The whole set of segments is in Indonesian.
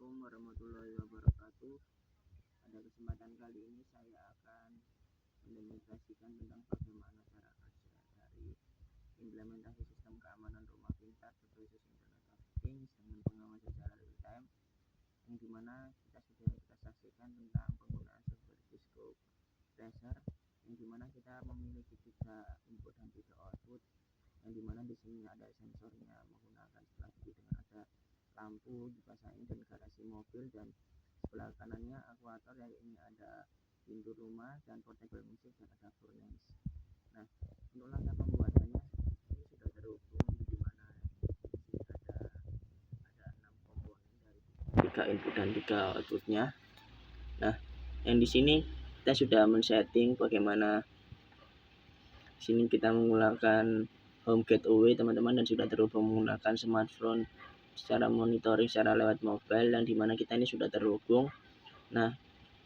Assalamualaikum warahmatullahi wabarakatuh. Pada kesempatan kali ini saya akan mendemonstrasikan tentang bagaimana cara kerja dari implementasi sistem keamanan rumah pintar berbasis Internet of Things dengan pengawasan secara real time, yang dimana kita saksikan tentang penggunaan software Cisco Tracer, yang dimana kita memiliki 3 input dan 3 output, yang dimana di sini ada sensornya menggunakan setelah dengan ada lampu dipasangin dan garasi mobil, dan sebelah kanannya akuator, yang ini ada pintu rumah dan portable music dan ada furnace. Nah, untuk langkah pembuatannya ini sudah terhubung, di mana di sini ada 6 komponen dari 3 input dan 3 outputnya. Nah, yang di sini kita sudah men-setting bagaimana sini kita menggunakan home gateway teman-teman, dan sudah terhubung menggunakan smartphone secara monitoring secara lewat mobile, yang dimana kita ini sudah terhubung. Nah,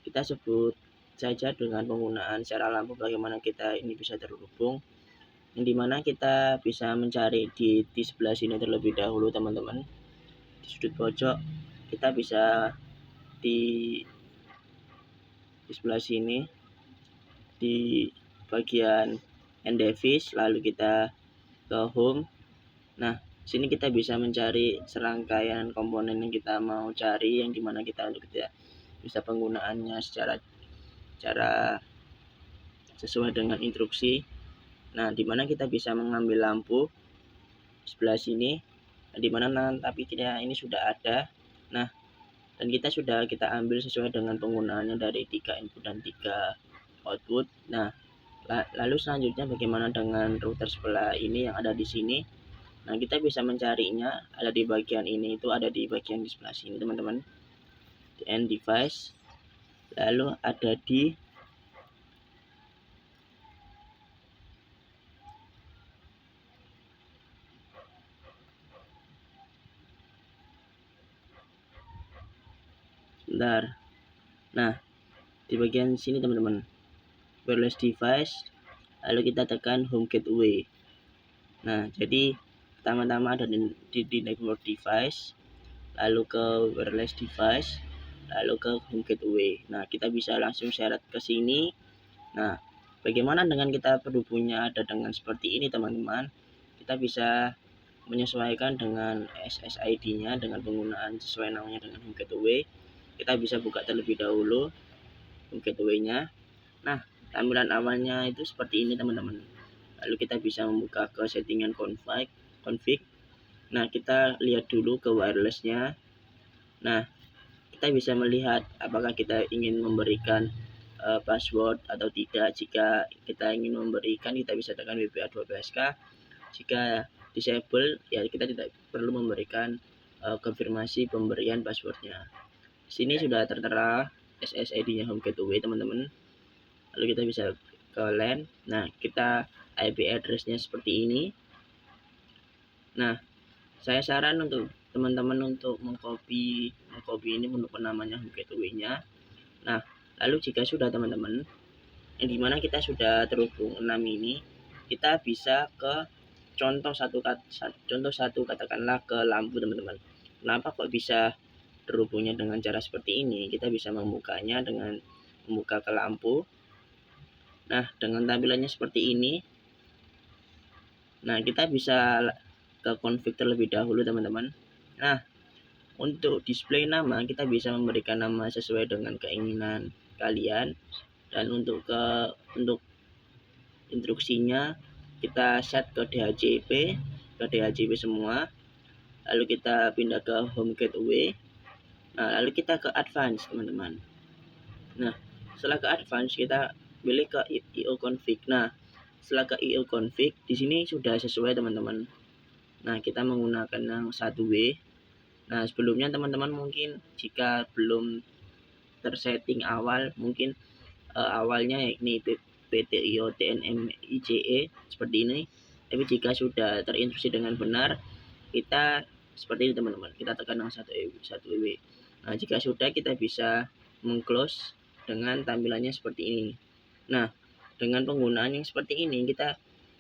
kita sebut saja dengan penggunaan secara lampu bagaimana kita ini bisa terhubung, yang dimana kita bisa mencari di sebelah sini terlebih dahulu teman-teman. Di sudut pojok kita bisa di sebelah sini di bagian end device, lalu kita ke home. Nah, sini kita bisa mencari serangkaian komponen yang kita mau cari, yang dimana kita bisa penggunaannya secara sesuai dengan instruksi. Nah, dimana kita bisa mengambil lampu sebelah sini, dimana tapi kita ini sudah ada. Nah, dan kita ambil sesuai dengan penggunaannya dari 3 input dan 3 output. Nah, lalu selanjutnya bagaimana dengan router sebelah ini yang ada di sini. Nah, kita bisa mencarinya ada di bagian ini, itu ada di bagian di sebelah sini teman-teman, di end device, lalu ada di nah di bagian sini teman-teman, wireless device, lalu kita tekan home gateway. Nah, jadi pertama-tama ada di network device, lalu ke wireless device, lalu ke home gateway. Nah, kita bisa langsung syarat ke sini. Nah, bagaimana dengan kita terhubungnya ada dengan seperti ini teman-teman, kita bisa menyesuaikan dengan SSID-nya dengan penggunaan sesuai namanya dengan home gateway. Kita bisa buka terlebih dahulu home gateway-nya. Nah, tampilan awalnya itu seperti ini teman-teman. Lalu kita bisa membuka ke settingan config. Nah, kita lihat dulu ke wireless-nya. Nah, kita bisa melihat apakah kita ingin memberikan password atau tidak. Jika kita ingin memberikan, kita bisa tekan WPA 12K. Jika disable, ya kita tidak perlu memberikan konfirmasi pemberian passwordnya. Sini sudah tertera SSID-nya home gateway teman-teman. Lalu kita bisa ke LAN. Nah, kita IP address-nya seperti ini. Nah, saya saran untuk teman-teman untuk mengcopy ini untuk namanya home gateway-nya. Nah, lalu jika sudah teman-teman, yang dimana kita sudah terhubung 6 ini, kita bisa ke contoh satu katakanlah ke lampu teman-teman. Kenapa kok bisa terhubungnya dengan cara seperti ini? Kita bisa membukanya dengan membuka ke lampu. Nah, dengan tampilannya seperti ini. Nah, kita bisa ke config terlebih dahulu teman-teman. Nah, untuk display nama kita bisa memberikan nama sesuai dengan keinginan kalian, dan untuk instruksinya kita set ke DHCP semua. Lalu kita pindah ke home gateway. Nah, lalu kita ke advance teman-teman. Nah, setelah ke advance kita pilih ke IO config. Nah, setelah ke IO config, di sini sudah sesuai teman-teman. Nah, kita menggunakan yang 1W. Nah, sebelumnya teman-teman mungkin jika belum tersetting awal, mungkin awalnya ini PTIO TNM ICE seperti ini. Tapi jika sudah terinstruksi dengan benar, kita seperti ini teman-teman, kita tekan yang 1W. Nah, jika sudah, kita bisa mengclose dengan tampilannya seperti ini. Nah, dengan penggunaan yang seperti ini,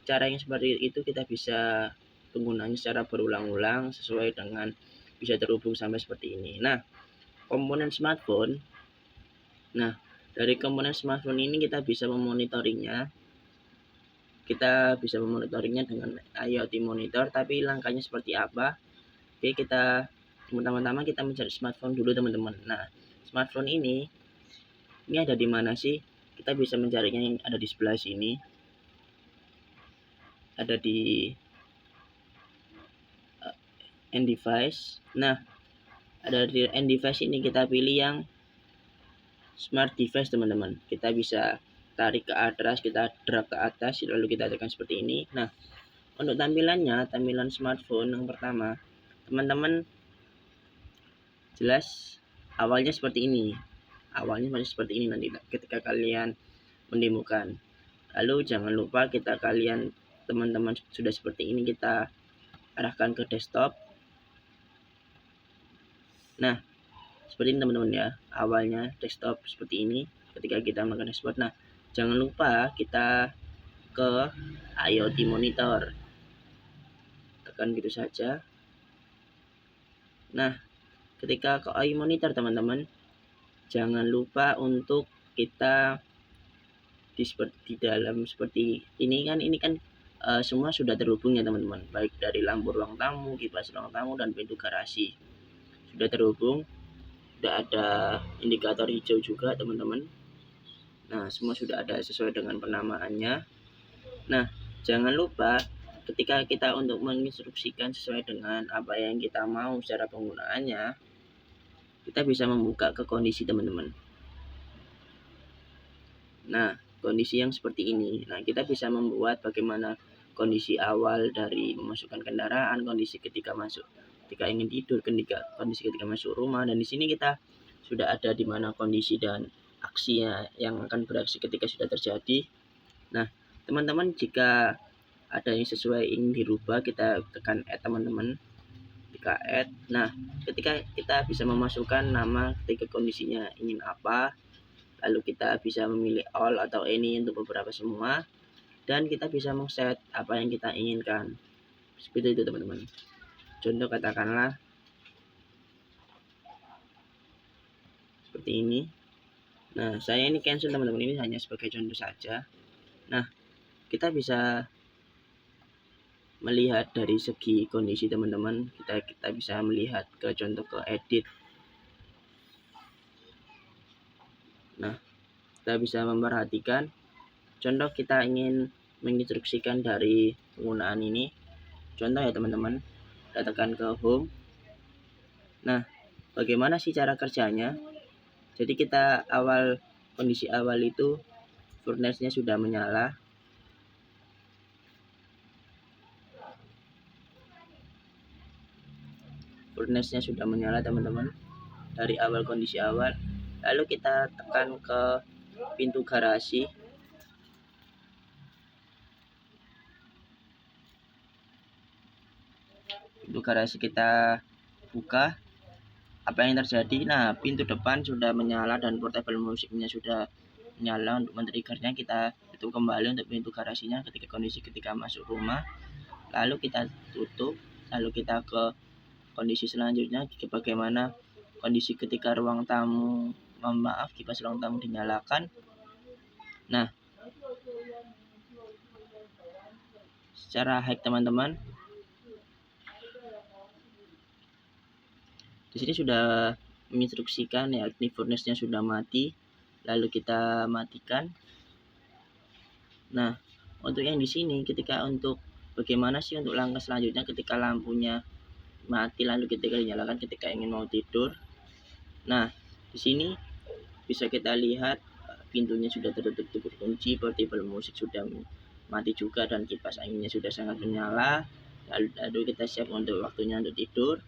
cara yang seperti itu kita bisa penggunaannya secara berulang-ulang sesuai dengan bisa terhubung sampai seperti ini. Nah, komponen smartphone. Nah, dari komponen smartphone ini kita bisa memonitoringnya. Kita bisa memonitoringnya dengan IoT monitor, tapi langkahnya seperti apa? Oke, pertama-tama kita mencari smartphone dulu teman-teman. Nah, smartphone ini ada di mana sih? Kita bisa mencarinya yang ada di sebelah sini. Ada di end device. Nah, ada di end device ini kita pilih yang smart device teman-teman. Kita bisa tarik ke atas, kita drag ke atas, lalu kita tekan seperti ini. Nah, untuk tampilannya, tampilan smartphone yang pertama, teman-teman jelas awalnya seperti ini. Awalnya masih seperti ini nanti ketika kalian mendemokan. Lalu jangan lupa teman-teman sudah seperti ini, kita arahkan ke desktop. Nah, seperti ini teman-teman ya, awalnya desktop seperti ini ketika kita melakukan export. Nah, jangan lupa kita ke IoT monitor, tekan gitu saja. Nah, ketika ke IoT monitor teman-teman, jangan lupa untuk kita di dalam seperti ini kan semua sudah terhubung ya teman-teman, baik dari lampu ruang tamu, kipas ruang tamu, dan pintu garasi sudah terhubung. Sudah ada indikator hijau juga teman-teman. Nah, semua sudah ada sesuai dengan penamaannya. Nah, jangan lupa ketika kita untuk menginstruksikan sesuai dengan apa yang kita mau secara penggunaannya, kita bisa membuka ke kondisi teman-teman. Nah, kondisi yang seperti ini. Nah, kita bisa membuat bagaimana kondisi awal dari memasukkan kendaraan, kondisi ketika ingin tidur, kondisi ketika masuk rumah, dan di sini kita sudah ada di mana kondisi dan aksinya yang akan beraksi ketika sudah terjadi. Nah, teman-teman jika ada yang sesuai ingin dirubah, kita tekan add teman-teman, ketika add. Nah, ketika kita bisa memasukkan nama ketika kondisinya ingin apa, lalu kita bisa memilih all atau any untuk beberapa semua, dan kita bisa men-set apa yang kita inginkan. Seperti itu teman-teman. Contoh katakanlah seperti ini. Nah, saya ini cancel teman-teman, ini hanya sebagai contoh saja. Nah, kita bisa melihat dari segi kondisi teman-teman, kita bisa melihat ke contoh ke edit. Nah, kita bisa memperhatikan contoh kita ingin menginstruksikan dari penggunaan ini. Contoh ya teman-teman, kita tekan ke home. Nah, bagaimana sih cara kerjanya? Jadi kita kondisi awal itu furnace-nya sudah menyala. Furnace-nya sudah menyala teman-teman, dari kondisi awal. Lalu kita tekan ke pintu garasi. Pintu garasi kita buka. Apa yang terjadi? Nah, pintu depan sudah menyala dan portable musiknya sudah menyala. Untuk men-triggernya kita tutup kembali untuk pintu garasinya ketika masuk rumah. Lalu kita tutup. Lalu kita ke kondisi selanjutnya, bagaimana kondisi ketika ruang tamu, kipas ruang tamu dinyalakan. Nah, secara hack teman-teman, di sini sudah menginstruksikan ya, ini furnace-nya sudah mati, lalu kita matikan. Nah, untuk yang di sini untuk bagaimana sih untuk langkah selanjutnya ketika lampunya mati lalu ketika dinyalakan ketika ingin mau tidur. Nah, di sini bisa kita lihat pintunya sudah tertutup kunci, portable musik sudah mati juga, dan kipas anginnya sudah sangat menyala. Lalu kita siap untuk waktunya untuk tidur.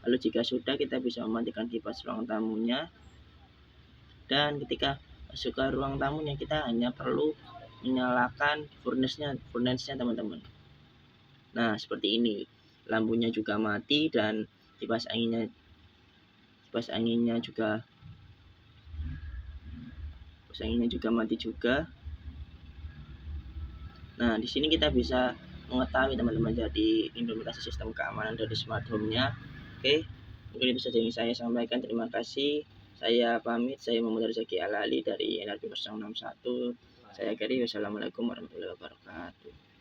Lalu jika sudah, kita bisa mematikan kipas ruang tamunya, dan ketika masuk ke ruang tamunya kita hanya perlu menyalakan furnace-nya teman-teman. Nah, seperti ini, lampunya juga mati dan kipas anginnya juga mati juga. Nah, di sini kita bisa mengetahui teman-teman jadi implementasi sistem keamanan dari smart home-nya. Oke, Mungkin itu saja yang saya sampaikan. Terima kasih. Saya pamit. Saya Muhammad Rezeki Alali dari NRP 061. Saya akhiri. Wassalamualaikum warahmatullahi wabarakatuh.